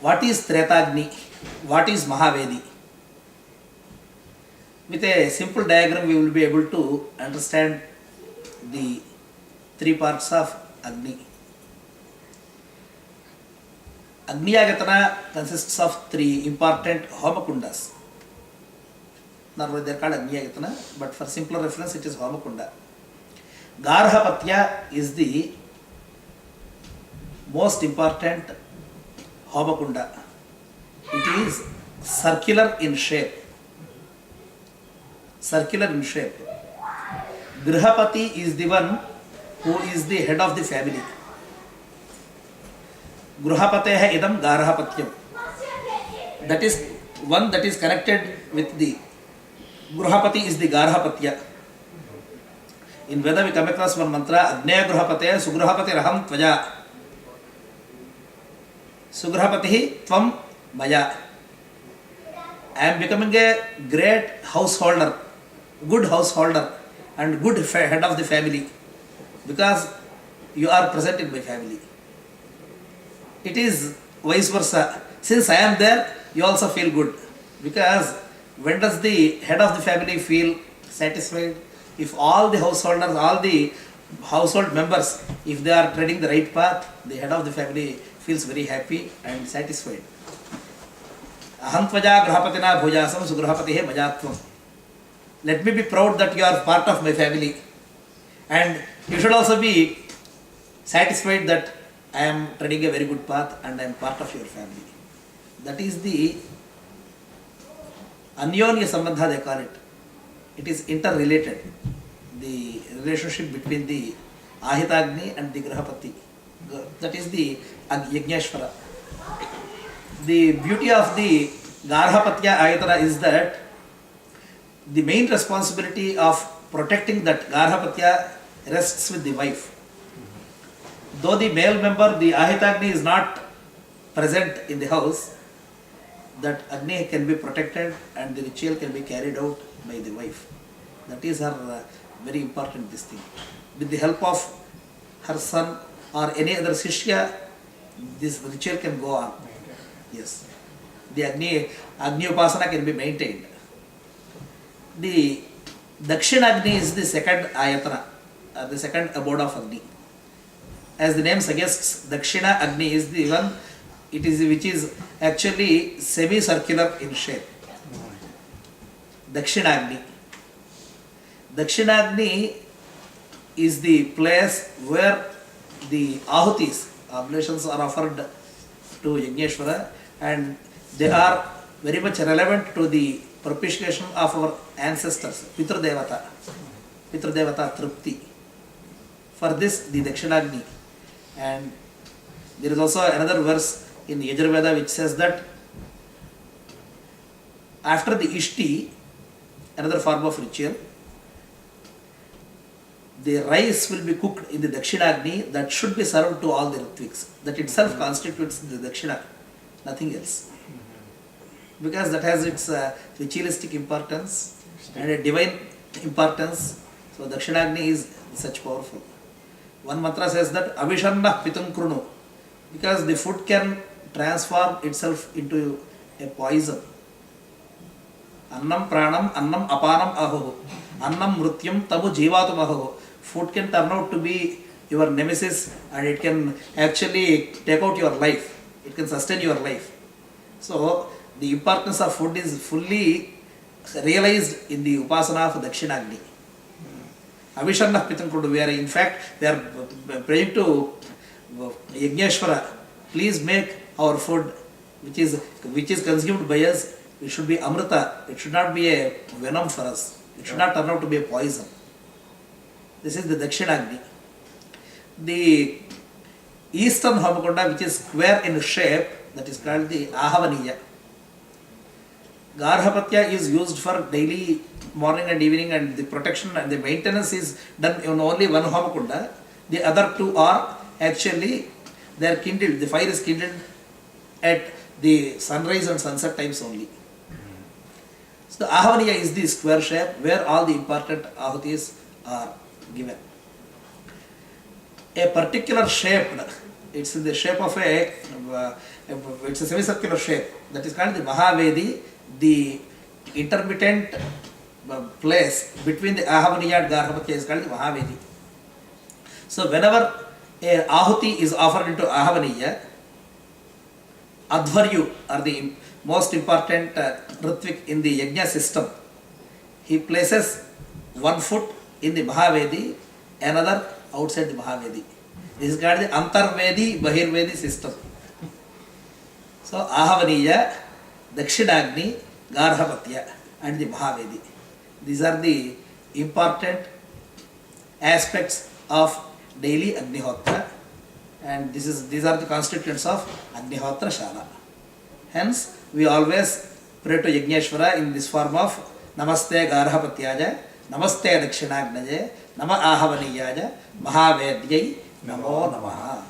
what is Tretagni, what is Mahavedi. With a simple diagram we will be able to understand the three parts of Agni. Agniyagatana consists of three important homakundas. Normally they are called Agniyagatana, but for simpler reference it is Homakunda. Garhapatya is the most important Homakunda. It is circular in shape. Grihapati is the one who is the head of the family. Gruhapateha idam Garhapatyam. That is one that is connected with the Gruhapati is the Garhapatya. In Veda we come across one mantra, Agneya Gruhapate Sugruhapati Raham Tvaja. Sugruhapati Tvam Maya. I am becoming a great householder, good householder and good head of the family because you are present in my family. It is vice versa. Since I am there, you also feel good. Because when does the head of the family feel satisfied? If all the householders, all the household members, if they are treading the right path, the head of the family feels very happy and satisfied. Aham tvaja grahapatina bhojasam sugrahapatihe majatvam. Let me be proud that you are part of my family. And you should also be satisfied that I am treading a very good path and I am part of your family. That is the Anyonya Sambandha they call it. It is interrelated. The relationship between the Ahitagni and the Grahapati. That is the Yajneshwara. The beauty of the Garhapatya Ayatana is that the main responsibility of protecting that Garhapatya rests with the wife. Though the male member, the Ahitagni, is not present in the house, that Agni can be protected and the ritual can be carried out by the wife. That is her very important this thing. With the help of her son or any other Shishya, this ritual can go on. Yes. The Agni Upasana can be maintained. The Dakshinagni is the second Ayatana, the second abode of Agni. As the name suggests, Dakshina Agni is the one which is actually semicircular in shape. Dakshinagni. Dakshinagni is the place where the ahutis, oblations, are offered to Yajneshwara, and they are very much relevant to the propitiation of our ancestors, Pitru Devata Trupti. For this, the Dakshinagni. And there is also another verse in Yajurveda which says that after the Ishti, another form of ritual, the rice will be cooked in the Dakshinagni that should be served to all the Ritviks. That itself constitutes the Dakshina, nothing else. Because that has its ritualistic importance and a divine importance. So Dakshinagni is such powerful. One mantra says that Avishanna Pitum Krunu, because the food can transform itself into a poison. Annam Pranam, Annam Apanam Aho, Annam Mrutyam Tamu Jivatum Aho. Food can turn out to be your nemesis and it can actually take out your life. It can sustain your life. So the importance of food is fully realized in the Upasana of Dakshinagni. Avishanna Pitam Kudu, we are praying to Yajneshwara, please make our food which is consumed by us, it should be Amrita, it should not be a venom for us, it should not turn out to be a poison. This is the Dakshinagni. The eastern Homakunda, which is square in shape, that is called the Ahavaniya. Garhapatya is used for daily morning and evening, and the protection and the maintenance is done in only one Homakunda. The other two are actually, they are kindled, the fire is kindled at the sunrise and sunset times only. So the Ahavaniya is the square shape where all the important ahutis are given. A particular shaped It's in the shape of it's a semicircular shape. That is called the Mahavedi, the intermittent place between the Ahavaniya and Garhapatya is called the Mahavedi. So whenever a Ahuti is offered into Ahavaniya, Advaryu are the most important Ritvik in the Yajna system. He places one foot in the Mahavedi, another outside the Mahavedi. This is called the Antarvedi Bahirvedi system. So Ahavaniya, Dakshinagni, Garhapatya and the Mahavedi. These are the important aspects of daily Agnihotra, and these are the constituents of Agnihotra Shala. Hence, we always pray to Yagneshwara in this form of Namaste Garhapatyaja, Namaste Dakshinagnaje, Nama Ahavaniyaja, Mahavedyai, Namo Namaha.